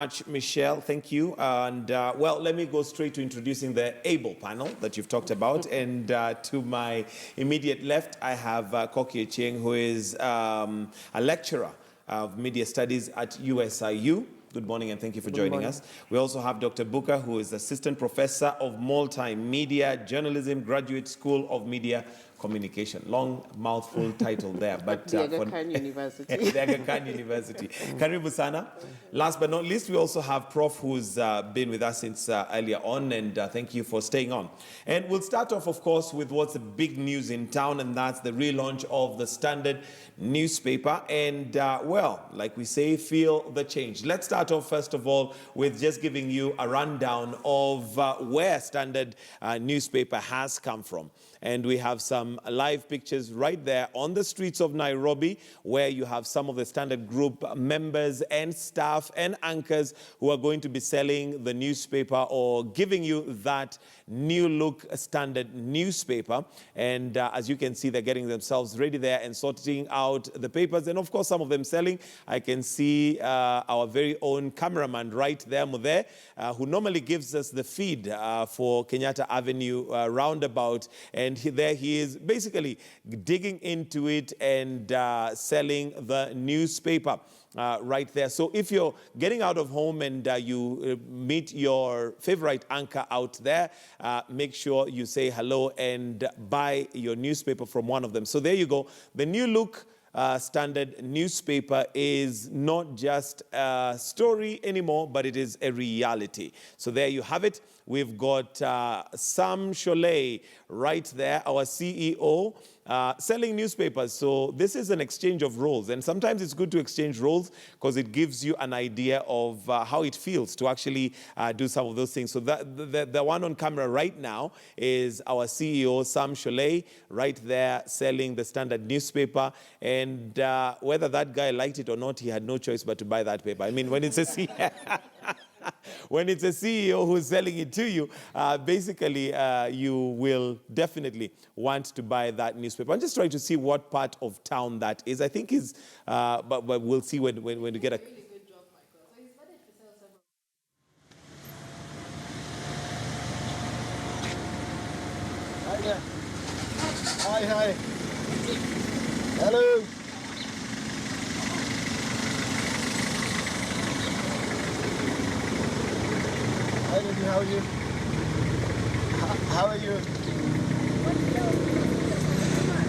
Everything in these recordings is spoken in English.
Much, Michelle. Thank you. And well, let me go straight to introducing the ABLE panel that you've talked about. And to my immediate left, I have Koki Echeng, who is a lecturer of media studies at USIU. Good morning and thank you for joining us. We also have Dr. Buka, who is Assistant Professor of Multimedia Journalism, Graduate School of Media Communication. Long mouthful title there. But the Aga Khan University. The Aga Khan University. Karibu sana. Last but not least, we also have Prof, who's been with us since earlier on, and thank you for staying on. And we'll start off, of course, with what's the big news in town, and that's the relaunch of the Standard newspaper. And well, like we say, feel the change. Let's start off, first of all, with just giving you a rundown of where Standard newspaper has come from. And we have some live pictures right there on the streets of Nairobi, where you have some of the Standard Group members and staff and anchors who are going to be selling the newspaper or giving you that new look Standard newspaper. And as you can see, they're getting themselves ready there and sorting out the papers. And of course, some of them selling. I can see our very own cameraman right there, Mudhe, who normally gives us the feed for Kenyatta Avenue roundabout. And there he is basically digging into it and selling the newspaper right there. So if you're getting out of home and you meet your favorite anchor out there, make sure you say hello and buy your newspaper from one of them. So there you go. The new look Standard newspaper is not just a story anymore, but it is a reality. So there you have it. We've got Sam Sholay right there, our CEO, selling newspapers. So this is an exchange of roles. And sometimes it's good to exchange roles because it gives you an idea of how it feels to actually do some of those things. So the one on camera right now is our CEO, Sam Sholay, right there selling the Standard newspaper. And whether that guy liked it or not, he had no choice but to buy that paper. I mean, when it's a CEO... When it's a CEO who's selling it to you, basically you will definitely want to buy that newspaper. I'm just trying to see what part of town that is. I think is, but we'll see when we get a... Really good job, Michael. So he's managed to sell several. Hi there. Hi. Hello. Hi, baby, how are you? How are you?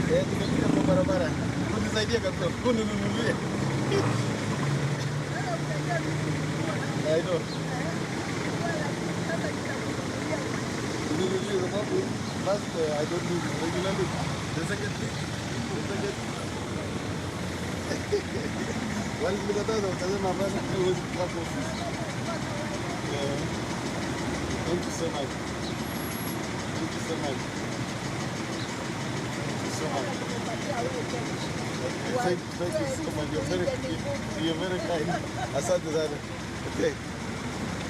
Tumekuja kwa barabara. Unisaidie kabisa. Uninunulie. I know. Uninunulie sababu first I don't do regularly. The second thing. Walikataza ukasema basi huwezi kukaa kwa ofisi. Thank you so much. Thank you so much. Thank you so much. You're very kind. Asante sana. Okay.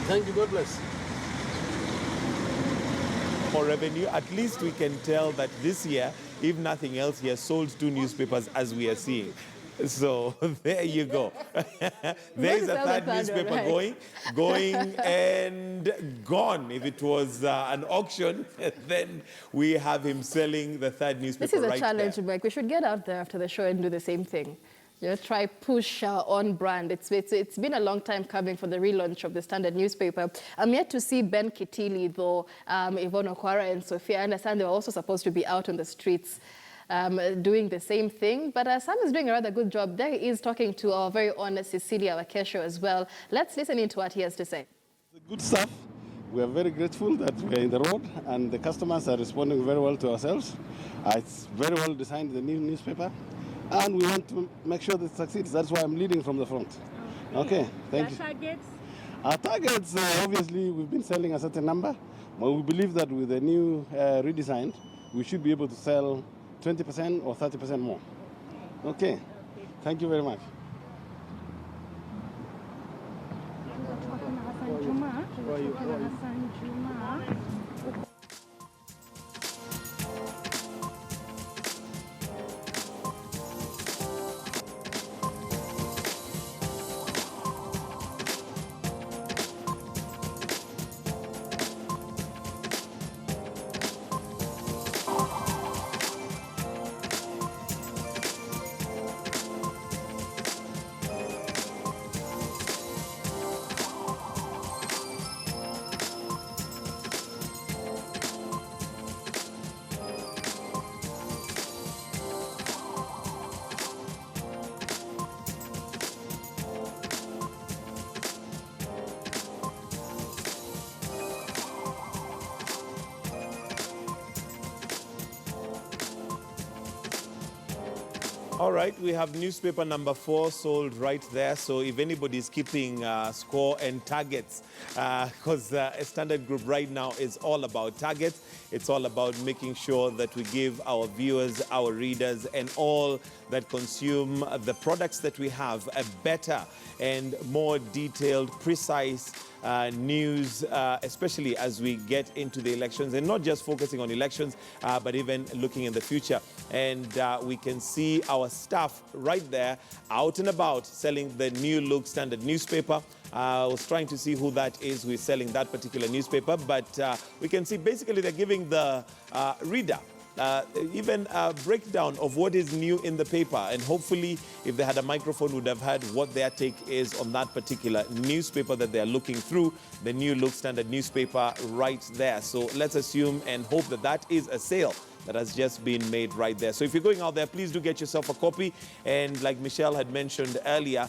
Thank you. God bless. For revenue, at least we can tell that this year, if nothing else, he has sold 2 newspapers as we are seeing. So there you go. There's a third newspaper right? going and gone. If it was an auction, then we have him selling the third newspaper. This is a right challenge, there. Mike. We should get out there after the show and do the same thing. Try push our own brand. It's been a long time coming for the relaunch of the Standard newspaper. I'm yet to see Ben Kitili, though, Yvonne Okwara and Sophia. I understand they were also supposed to be out on the streets doing the same thing. But Sam is doing a rather good job. There he is talking to our very own Cecilia Wakesho as well. Let's listen into what he has to say. The good stuff. We are very grateful that we are in the road and the customers are responding very well to ourselves. It's very well designed, the new newspaper. And we want to make sure that it succeeds. That's why I'm leading from the front. Okay, thank you. Targets? Our targets, obviously, we've been selling a certain number. But we believe that with the new redesign, we should be able to sell 20% or 30% more. Okay. Thank you very much. All right, we have newspaper number 4 sold right there. So if anybody's keeping score and targets, because a Standard Group right now is all about targets. It's all about making sure that we give our viewers, our readers, and all that consume the products that we have a better and more detailed, precise news, especially as we get into the elections, and not just focusing on elections, but even looking in the future. And we can see our staff right there out and about selling the new look Standard newspaper. I was trying to see who that is who is selling that particular newspaper, but we can see basically they're giving the reader even a breakdown of what is new in the paper, and hopefully if they had a microphone would have heard what their take is on that particular newspaper that they're looking through, the new look Standard newspaper right there. So let's assume and hope that that is a sale that has just been made right there. So if you're going out there, please do get yourself a copy. And like Michelle had mentioned earlier,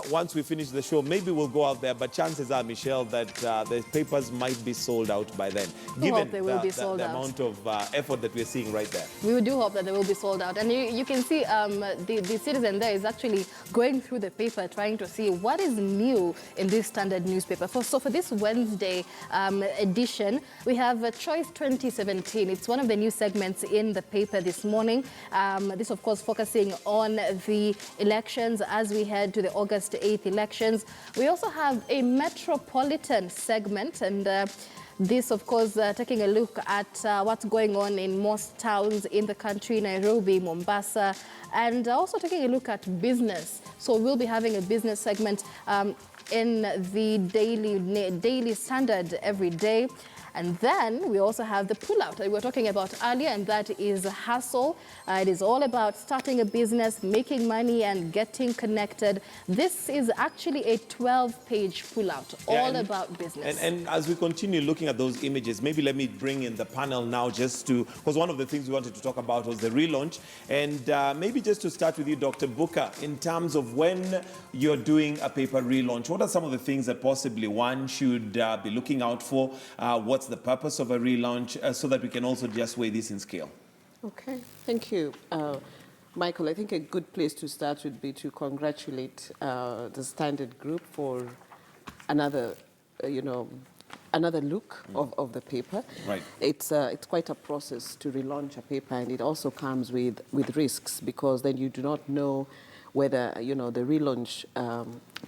once we finish the show, maybe we'll go out there. But chances are, Michelle, that the papers might be sold out by then, given they will be sold the out. amount of effort that we're seeing right there. We do hope that they will be sold out. And you can see the citizen there is actually going through the paper, trying to see what is new in this Standard newspaper. So for this Wednesday edition, we have Choice 2017. It's one of the new segments in the paper this morning. This, of course, focusing on the elections as we head to the August 8th elections. We also have a metropolitan segment, and this, of course, taking a look at what's going on in most towns in the country, Nairobi, Mombasa, and also taking a look at business. So we'll be having a business segment in the Daily Standard every day. And then we also have the pullout that we were talking about earlier, and that is hustle. It is all about starting a business, making money, and getting connected. This is actually a 12-page pullout, all about business. And as we continue looking at those images, maybe let me bring in the panel now just to, because one of the things we wanted to talk about was the relaunch. And maybe just to start with you, Dr. Booker, in terms of when you're doing a paper relaunch, what are some of the things that possibly one should be looking out for? What's the purpose of a relaunch, so that we can also just weigh this in scale? Okay, thank you. Michael, I think a good place to start would be to congratulate the Standard Group for another, another look of the paper. Right. It's quite a process to relaunch a paper, and it also comes with risks, because then you do not know whether, the relaunch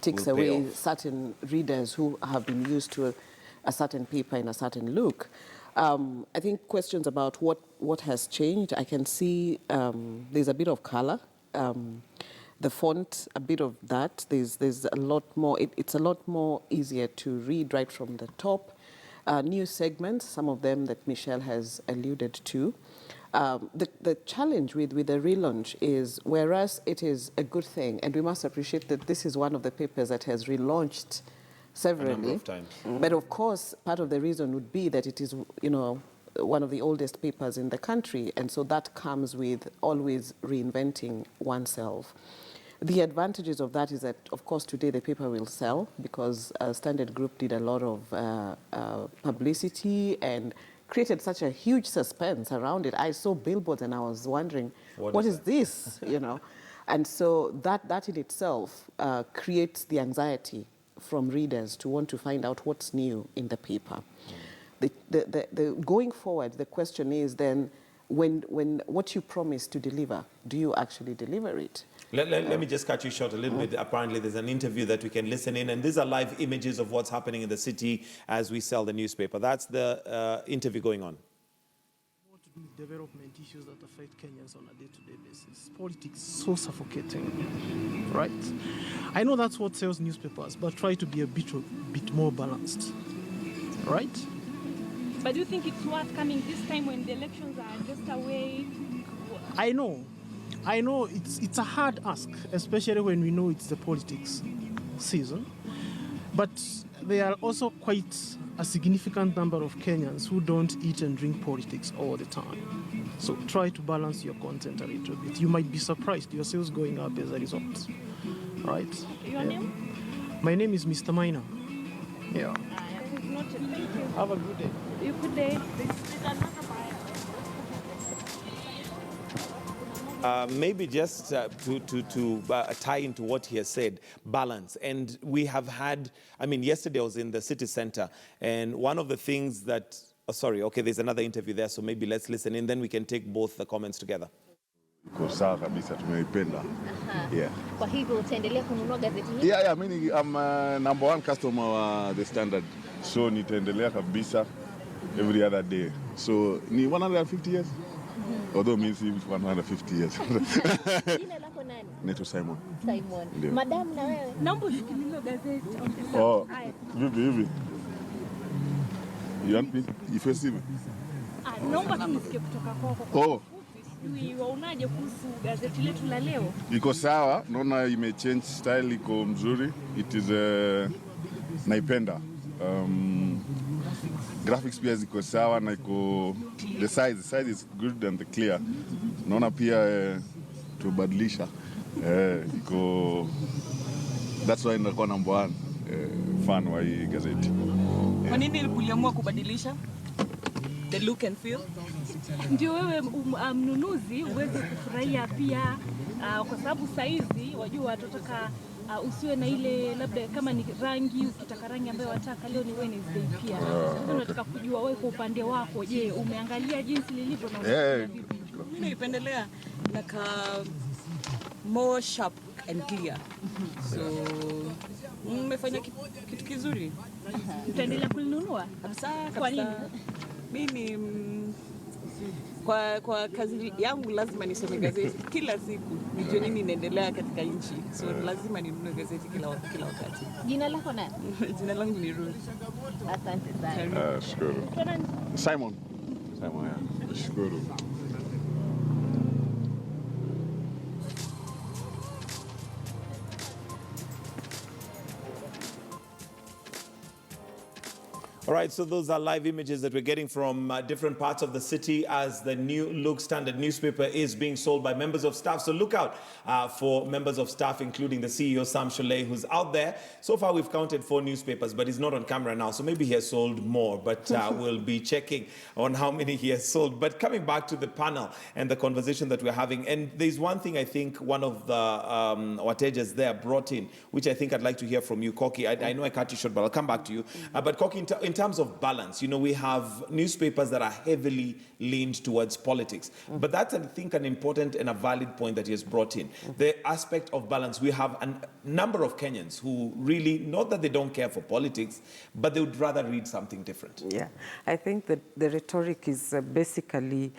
takes away certain readers who have been used to a certain paper in a certain look. I think questions about what has changed, I can see there's a bit of color. The font, a bit of that. There's a lot more, it's a lot more easier to read right from the top. New segments, some of them that Michelle has alluded to. The challenge with the relaunch is, whereas it is a good thing, and we must appreciate that this is one of the papers that has relaunched severally. A number of times. But of course, part of the reason would be that it is, one of the oldest papers in the country, and so that comes with always reinventing oneself. The advantages of that is that, of course, today the paper will sell, because Standard Group did a lot of publicity and created such a huge suspense around it. I saw billboards and I was wondering, what is this? And so that in itself creates the anxiety from readers to want to find out what's new in the paper. Going forward, the question is then, when what you promise to deliver, do you actually deliver it? Let me just cut you short a little bit. Apparently, there's an interview that we can listen in, and these are live images of what's happening in the city as we sell the newspaper. That's the interview going on. What to do with development issues that affect Kenyans on a day-to-day basis? Politics is so suffocating, right? I know that's what sells newspapers, but try to be a bit more balanced, right? But do you think it's worth coming this time when the elections are just away? I know it's a hard ask, especially when we know it's the politics season. But there are also quite a significant number of Kenyans who don't eat and drink politics all the time. So try to balance your content a little bit. You might be surprised, your sales going up as a result. Right? Your name? My name is Mr. Minor. Yeah. Noted. Thank you. Have a good day. You good day. Maybe just to tie into what he has said, balance. And we have had, I mean, yesterday I was in the city center, and one of the things that, oh, sorry, okay, there's another interview there, so maybe let's listen in, then we can take both the comments together. Iko sawa kabisa, tumeipenda. Yeah. Kwa hivyo utaendelea kununua gazeti hili? Yeah, I'm number one customer wa The Standard. So nitaendelea kabisa every other day. So ni 150 years? Although means 150 years. Jina lako nani? Naitwa Simon. Simon. Ndio. Madam na wewe? Naomba ushikilie gazeti. Oh, vipi. You want me? Ifesi hivi? Naomba tu nisikie kutoka kwako. Oh. Sijui waonaje kuhusu gazeti letu la leo? Iko sawa, naona imechange style, iko mzuri. It is naipenda. Graphics pia ziko sawa na iko the size is good and clear. Naona pia tubadilisha. Iko that's why inakuwa number one fan wa hii gazeti. Kwa nini uliamua kubadilisha the look and feel? Ndio wewe mnunuzi uweze kufurahia pia kwa sababu saizi wajua tutaka usiwe na ile labda kama ni rangi, ukitaka rangi ambayo wataka leo ni Wednesday pia. Sasa nataka kujua wewe kwa upande wako, je, umeangalia jinsi lilivyo na vipi? Mimi naipendelea naka more sharp and clear. So mmefanya kitu kizuri. Utaendelea kulinunua? Kabisa. Kwa nini? Mimi kwa kazi yangu lazima nisome gazeti kila siku, nijue nini inaendelea katika nchi. So lazima ninunue gazeti kila wakati. Jina lako nani? Jina langu ni Ruth. Asante sana. Shukuru. Simon, yeah. Shukuru. All right, so those are live images that we're getting from different parts of the city as the new Look Standard newspaper is being sold by members of staff. So look out for members of staff, including the CEO, Sam Cholet, who's out there. So far, we've counted 4 newspapers, but he's not on camera now, so maybe he has sold more, but we'll be checking on how many he has sold. But coming back to the panel and the conversation that we're having, and there's one thing I think one of the Watejas there brought in, which I think I'd like to hear from you, Koki. I know I cut you short, but I'll come back to you. But Koki, in terms of balance, you know, we have newspapers that are heavily leaned towards politics. But that's, I think, an important and a valid point that he has brought in. The aspect of balance. We have a number of Kenyans who really, not that they don't care for politics, but they would rather read something different. Yeah, I think that the rhetoric is basically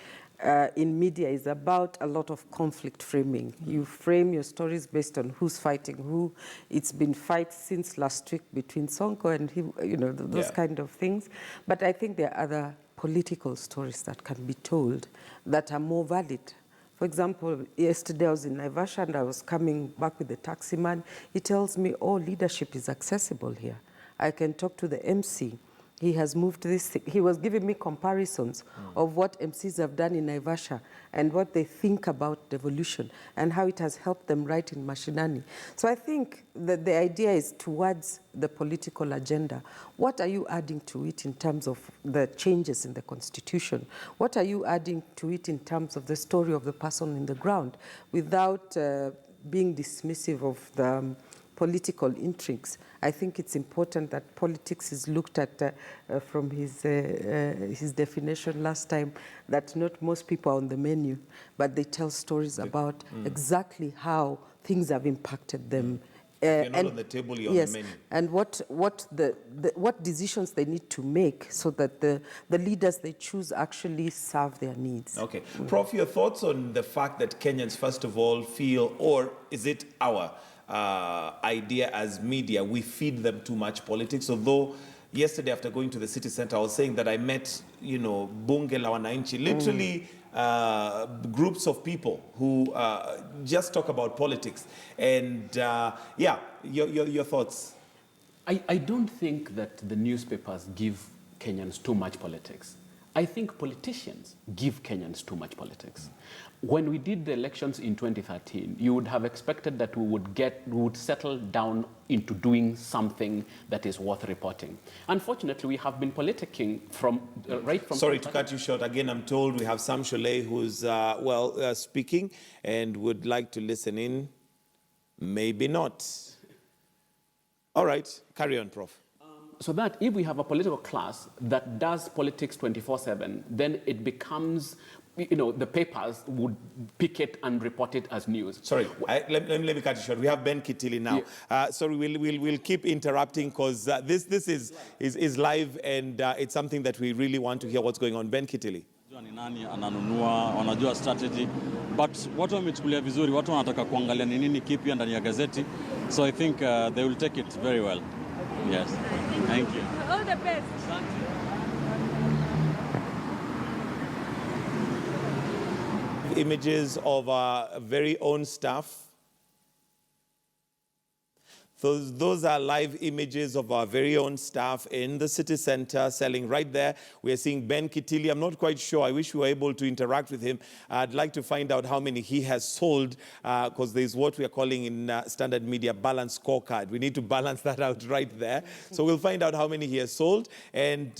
in media is about a lot of conflict framing. You frame your stories based on who's fighting who. It's been fights since last week between Sonko and him, you know, those kind of things. But I think there are other political stories that can be told that are more valid. For example, yesterday I was in Naivasha and I was coming back with the taxi man. He tells me, oh, leadership is accessible here. I can talk to the MC. He has moved this. He was giving me comparisons of what MCs have done in Naivasha and what they think about devolution and how it has helped them write in Mashinani. So I think that the idea is towards the political agenda. What are you adding to it in terms of the changes in the Constitution? What are you adding to it in terms of the story of the person in the ground without being dismissive of the political intrigues? I think it's important that politics is looked at from his definition last time, that not most people are on the menu, but they tell stories about exactly how things have impacted them. You're not on the table, you're on the menu. And what decisions they need to make so that the leaders they choose actually serve their needs. Okay. Prof, your thoughts on the fact that Kenyans, first of all, feel, or is it our idea as media, we feed them too much politics? Although yesterday after going to the city center, I was saying that I met, you know, Bunge la Wananchi, literally groups of people who just talk about politics. And yeah, your thoughts? I don't think that the newspapers give Kenyans too much politics. I think politicians give Kenyans too much politics. When we did the elections in 2013, you would have expected that we would settle down into doing something that is worth reporting. Unfortunately, we have been politicking from right from... Sorry to cut you short. Again, I'm told we have Sam Sholay who's, speaking and would like to listen in. Maybe not. All right, carry on, Prof. So that if we have a political class that does politics 24/7, then it becomes, the papers would pick it and report it as news. Sorry, let me cut you short. We have Ben Kitili now. Yeah. Sorry, we'll keep interrupting because this is live and it's something that we really want to hear what's going on. Ben Kitili. Ni nani ananunua, wanajua strategy, but watu wamechukulia vizuri, watu wanataka kuangalia ni nini kipya ndani ya gazeti, so I think they will take it very well. Yes. Thank you. All the best. Images of our very own staff. Those are live images of our very own staff in the city center selling right there. We are seeing Ben Kitili. I'm not quite sure. I wish we were able to interact with him. I'd like to find out how many he has sold because there's what we are calling in standard media balance scorecard. We need to balance that out right there. So we'll find out how many he has sold. And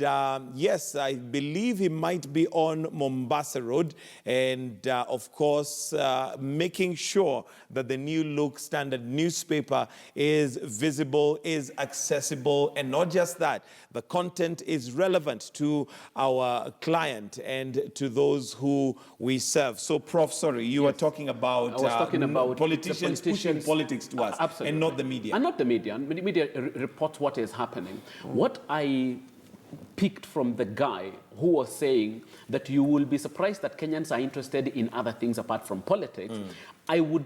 yes, I believe he might be on Mombasa Road. And of course, making sure that the new look standard newspaper is visible, is accessible, and not just that, the content is relevant to our client and to those who we serve. So, Prof, sorry, you were talking about, I was talking about politicians pushing politics to us, absolutely, and not the media. And not the media. The media reports what is happening. What I picked from the guy who was saying that you will be surprised that Kenyans are interested in other things apart from politics, I would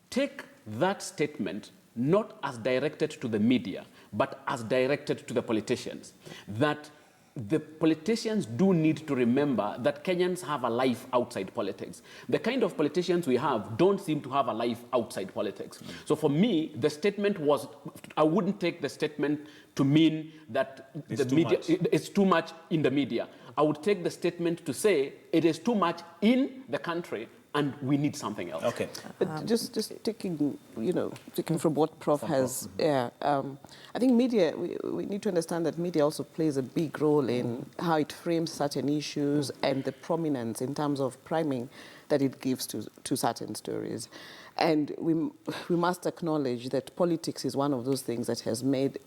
take that statement not as directed to the media, but as directed to the politicians. That the politicians do need to remember that Kenyans have a life outside politics. The kind of politicians we have don't seem to have a life outside politics. So for me, the statement was, I wouldn't take the statement to mean that the media, it's too much in the media. I would take the statement to say it is too much in the country and we need something else. Okay. But just taking, taking from what Prof has, I think media, we need to understand that media also plays a big role in how it frames certain issues and the prominence in terms of priming that it gives to certain stories. And we must acknowledge that politics is one of those things that has made,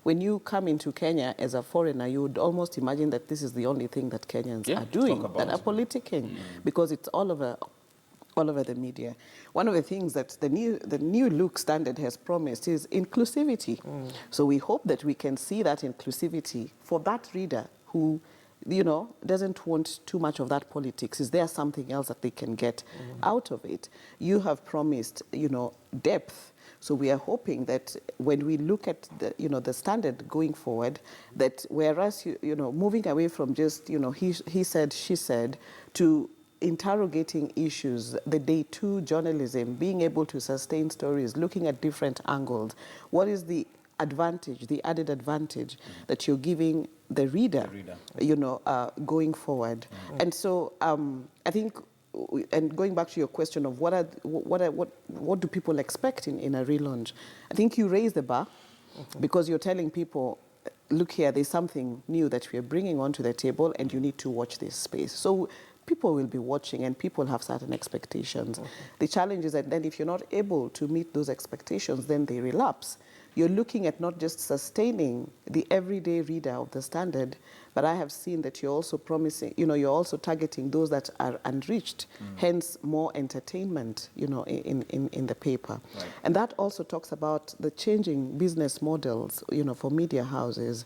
when you come into Kenya as a foreigner, you would almost imagine that this is the only thing that Kenyans are doing, that are politicking, because it's all over the media. One of the things that the new look standard has promised is inclusivity. So we hope that we can see that inclusivity for that reader who, doesn't want too much of that politics. Is there something else that they can get out of it? You have promised, depth. So we are hoping that when we look at the standard going forward, that whereas, moving away from just, he said, she said, to interrogating issues, the day two journalism, being able to sustain stories, looking at different angles. What is the advantage, the added advantage that you're giving the reader, going forward? And so I think, and going back to your question of what do people expect in a relaunch, I think you raise the bar because you're telling people, look here, there's something new that we're bringing onto the table and you need to watch this space. So people will be watching and people have certain expectations. The challenge is that then if you're not able to meet those expectations, then they relapse. You're looking at not just sustaining the everyday reader of the standard, but I have seen that you're also promising, you're also targeting those that are unreached, hence more entertainment, in the paper. Right. And that also talks about the changing business models, for media houses.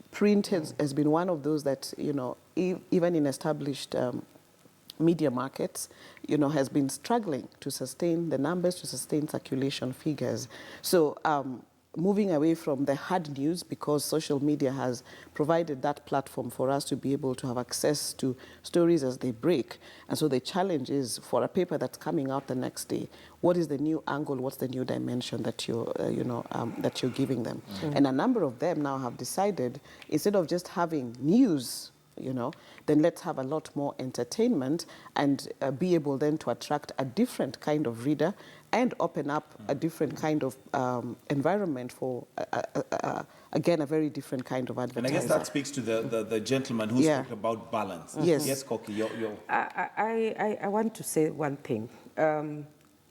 Print has been one of those that, even in established media markets, has been struggling to sustain the numbers, to sustain circulation figures. So moving away from the hard news, because social media has provided that platform for us to be able to have access to stories as they break. And so the challenge is for a paper that's coming out the next day, what is the new angle, what's the new dimension that you're, that you're giving them? And a number of them now have decided, instead of just having news, then let's have a lot more entertainment and be able then to attract a different kind of reader and open up a different kind of environment for, again, a very different kind of advertising. And I guess that speaks to the gentleman who spoke about balance. Yes. Yes, Koki, I want to say one thing.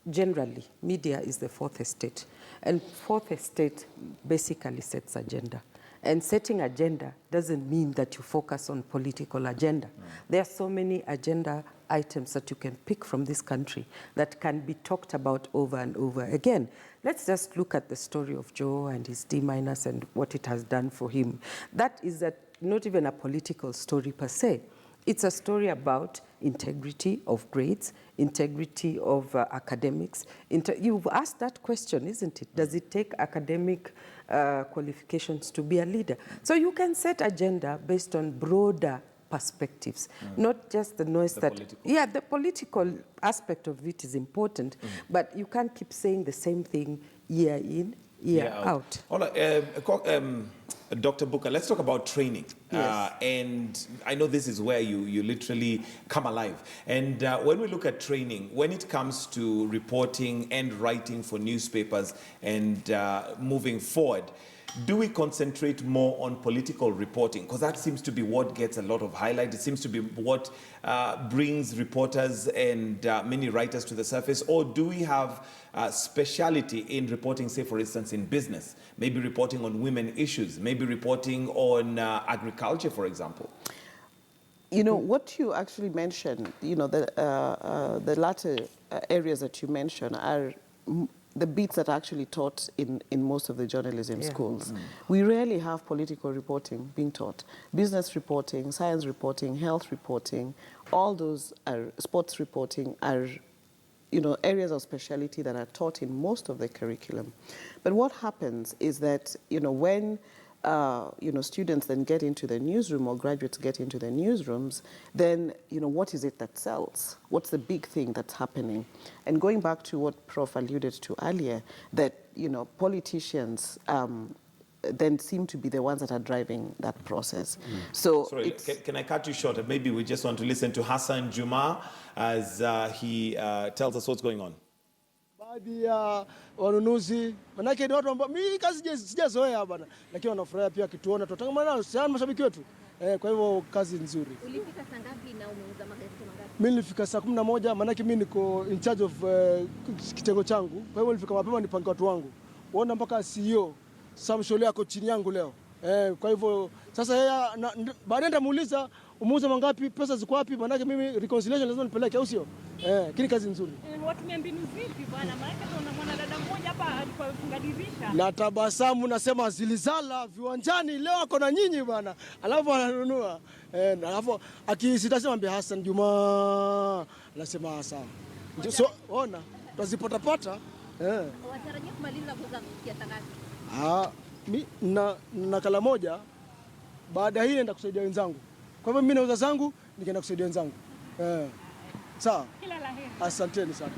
Generally, media is the fourth estate. And fourth estate basically sets agenda. And setting agenda doesn't mean that you focus on political agenda. There are so many agenda items that you can pick from this country that can be talked about over and over again. Let's just look at the story of Joe and his D- and what it has done for him. That is not even a political story per se. It's a story about integrity of grades, integrity of academics. You've asked that question, isn't it? Does it take academic qualifications to be a leader? So you can set agenda based on broader perspectives, not just the noise the political aspect of it is important, but you can't keep saying the same thing year in, year out. All right, Dr. Booker, let's talk about training. Yes. And I know this is where you literally come alive. And when we look at training, when it comes to reporting and writing for newspapers and moving forward, do we concentrate more on political reporting? Because that seems to be what gets a lot of highlight. It seems to be what brings reporters and many writers to the surface. Or do we have speciality in reporting, say, for instance, in business? Maybe reporting on women issues, maybe reporting on agriculture, for example. What you actually mentioned, the latter areas that you mentioned are the bits that are actually taught in most of the journalism schools. We rarely have political reporting being taught. Business reporting, science reporting, health reporting, all those are sports reporting are areas of speciality that are taught in most of the curriculum. But what happens is that, when students then get into the newsroom or graduates get into the newsrooms, then, what is it that sells? What's the big thing that's happening? And going back to what Prof alluded to earlier, that, politicians then seem to be the ones that are driving that process. So sorry, can I cut you short? Maybe we just want to listen to Hassan Juma as he tells us what's going on. Baadhi ya wanunuzi manake ni watu ambao mimi kazi sijazoea bana, lakini wanafurahia pia kituona tutangamana sana mashabiki wetu. Kwa hivyo kazi nzuri. Ulifika saa ngapi na umeuza magazeti mangapi? Mimi nilifika saa 11 manake mimi niko in charge of kitengo changu. Kwa hivyo nilifika mapema nipange watu wangu. Unaona mpaka CEO Sam Shole yako chini yangu leo. Kwa hivyo sasa yeye baadaye nitamuuliza umeuza mangapi, pesa ziko wapi, manake mimi reconciliation lazima nipeleke au sio? Kile kazi nzuri. Watumia mbinu zipi bwana? Maana kuna mwanadada mmoja hapa alifunga dirisha. Na tabasamu nasema zilizala viwanjani leo ako na nyinyi bwana. Alafu ananunua. Alafu akisitasema mbia Hassan Juma anasema sawa. So ona tutazipata pata. Watarajia kumaliza kuuza kiasi ngapi? Mimi na kala moja baada hii naenda kusaidia wenzangu. Kwa hivyo mimi nauza zangu nikaenda kusaidia wenzangu. Sawa. Kila la heri. Asanteni sana.